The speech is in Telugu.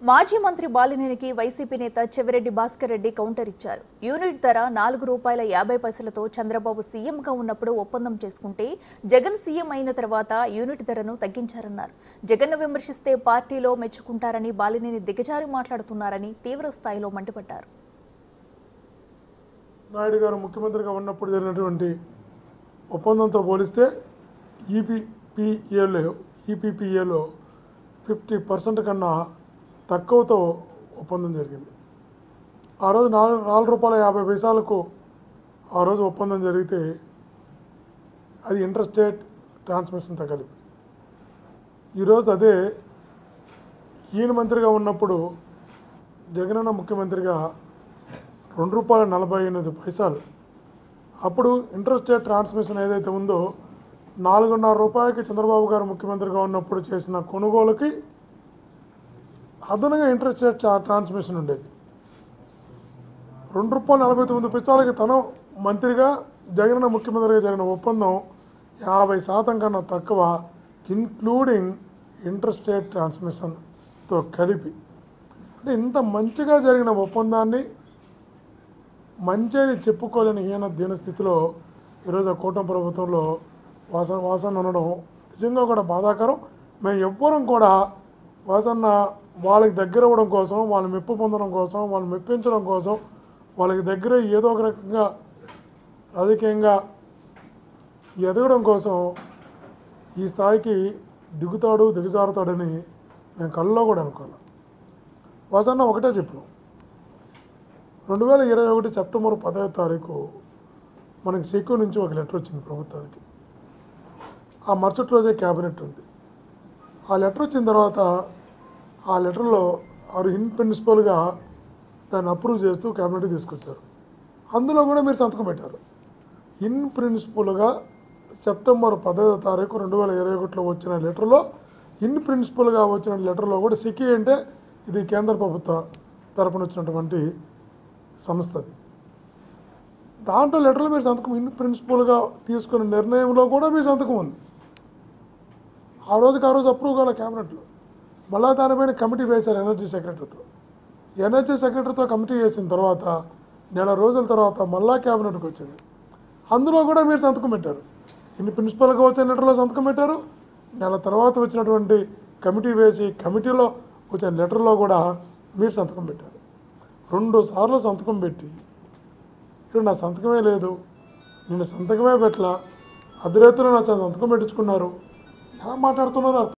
మాజీ మంత్రి బాలినేనికి వైసీపీ నేత చెవిరెడ్డి భాస్కర్ రెడ్డి కౌంటర్ ఇచ్చారు. యూనిట్ ధర ₹4.50తో చంద్రబాబు సీఎంగా ఉన్నప్పుడు ఒప్పందం చేసుకుంటే జగన్ సీఎం అయిన తర్వాత యూనిట్ ధరను తగ్గించారన్నారు. జగన్ను విమర్శిస్తే పార్టీలో మెచ్చుకుంటారని బాలినేని దిగజారి మాట్లాడుతున్నారని తీవ్ర స్థాయిలో మండిపడ్డారు. నాయుడు గారు ముఖ్యమంత్రిగా ఉన్నప్పుడు జరిగినటువంటి ఒప్పందంతో పోలిస్తే ఈపీపీఏలో 50% కన్నా తక్కువతో ఒప్పందం జరిగింది. ఆ రోజు ₹4.50కు ఆ రోజు ఒప్పందం జరిగితే అది ఇంటర్ స్టేట్ ట్రాన్స్మిషన్తో కలిపి. ఈరోజు అదే ఈయన మంత్రిగా ఉన్నప్పుడు జగనన్న ముఖ్యమంత్రిగా ₹2.48 అప్పుడు ఇంటర్ స్టేట్ ట్రాన్స్మిషన్ ఏదైతే ఉందో ₹4.5కి చంద్రబాబు గారు ముఖ్యమంత్రిగా ఉన్నప్పుడు చేసిన కొనుగోలుకి అదనంగా ఇంటర్ స్టేట్ ట్రాన్స్మిషన్ ఉండేది. ₹2.49కి తను మంత్రిగా జగనన్న ముఖ్యమంత్రిగా జరిగిన ఒప్పందం 50% కన్నా తక్కువ, ఇన్క్లూడింగ్ ఇంటర్ స్టేట్ ట్రాన్స్మిషన్తో కలిపి. అంటే ఇంత మంచిగా జరిగిన ఒప్పందాన్ని మంచి అని చెప్పుకోలేని దీన స్థితిలో ఈరోజు ఆ కూటమి ప్రభుత్వంలో వాసన అనడం నిజంగా కూడా బాధాకరం. మేము ఎవ్వరం కూడా వాసన్న వాళ్ళకి దగ్గర అవ్వడం కోసం, వాళ్ళని మెప్పు పొందడం కోసం, వాళ్ళని మెప్పించడం కోసం, వాళ్ళకి దగ్గర ఏదో ఒక రకంగా రాజకీయంగా ఎదగడం కోసం ఈ స్థాయికి దిగజారుతాడని మేము కళ్ళలో కూడా అనుకోవాలి. వాసన్న ఒకటే చెప్పినాం, 2021 సెప్టెంబర్ 10వ మనకి సెక్యూ నుంచి ఒక లెటర్ వచ్చింది ప్రభుత్వానికి. ఆ మరుసటి రోజే క్యాబినెట్ ఉంది. ఆ లెటర్ వచ్చిన తర్వాత ఆ లెటర్లో వారు ఇన్ ప్రిన్సిపల్గా దాన్ని అప్రూవ్ చేస్తూ క్యాబినెట్కి తీసుకొచ్చారు. అందులో కూడా మీరు సంతకం పెట్టారు. ఇన్ ప్రిన్సిపల్గా సెప్టెంబర్ 10వ తారీఖు 2021లో వచ్చిన లెటర్లో, ఇన్ ప్రిన్సిపల్గా వచ్చిన లెటర్లో కూడా సిక్కి అంటే ఇది కేంద్ర ప్రభుత్వ తరపున వచ్చినటువంటి సంస్థది. దాంట్లో లెటర్లో మీరు సంతకం, ఇన్ ప్రిన్సిపల్గా తీసుకున్న నిర్ణయంలో కూడా మీ సంతకం ఉంది. ఆ రోజుకి అప్రూవ్ కాలే క్యాబినెట్లో. మళ్ళీ దానిపైన కమిటీ వేశారు ఎనర్జీ సెక్రటరీతో కమిటీ వేసిన తర్వాత నెల రోజుల తర్వాత మళ్ళా క్యాబినెట్కి వచ్చింది. అందులో కూడా మీరు సంతకం పెట్టారు. ఇన్ని ప్రిన్సిపల్గా వచ్చిన లెటర్లో సంతకం పెట్టారు. నెల తర్వాత వచ్చినటువంటి కమిటీ వేసి కమిటీలో వచ్చిన లెటర్లో కూడా మీరు సంతకం పెట్టారు. 2 సార్లు సంతకం పెట్టి ఇప్పుడు నా సంతకమే లేదు, నేను సంతకమే పెట్టలా, అర్ధరాత్రిలో నా సంతకం పెట్టించుకున్నారు, ఎలా మాట్లాడుతున్నారో అర్థం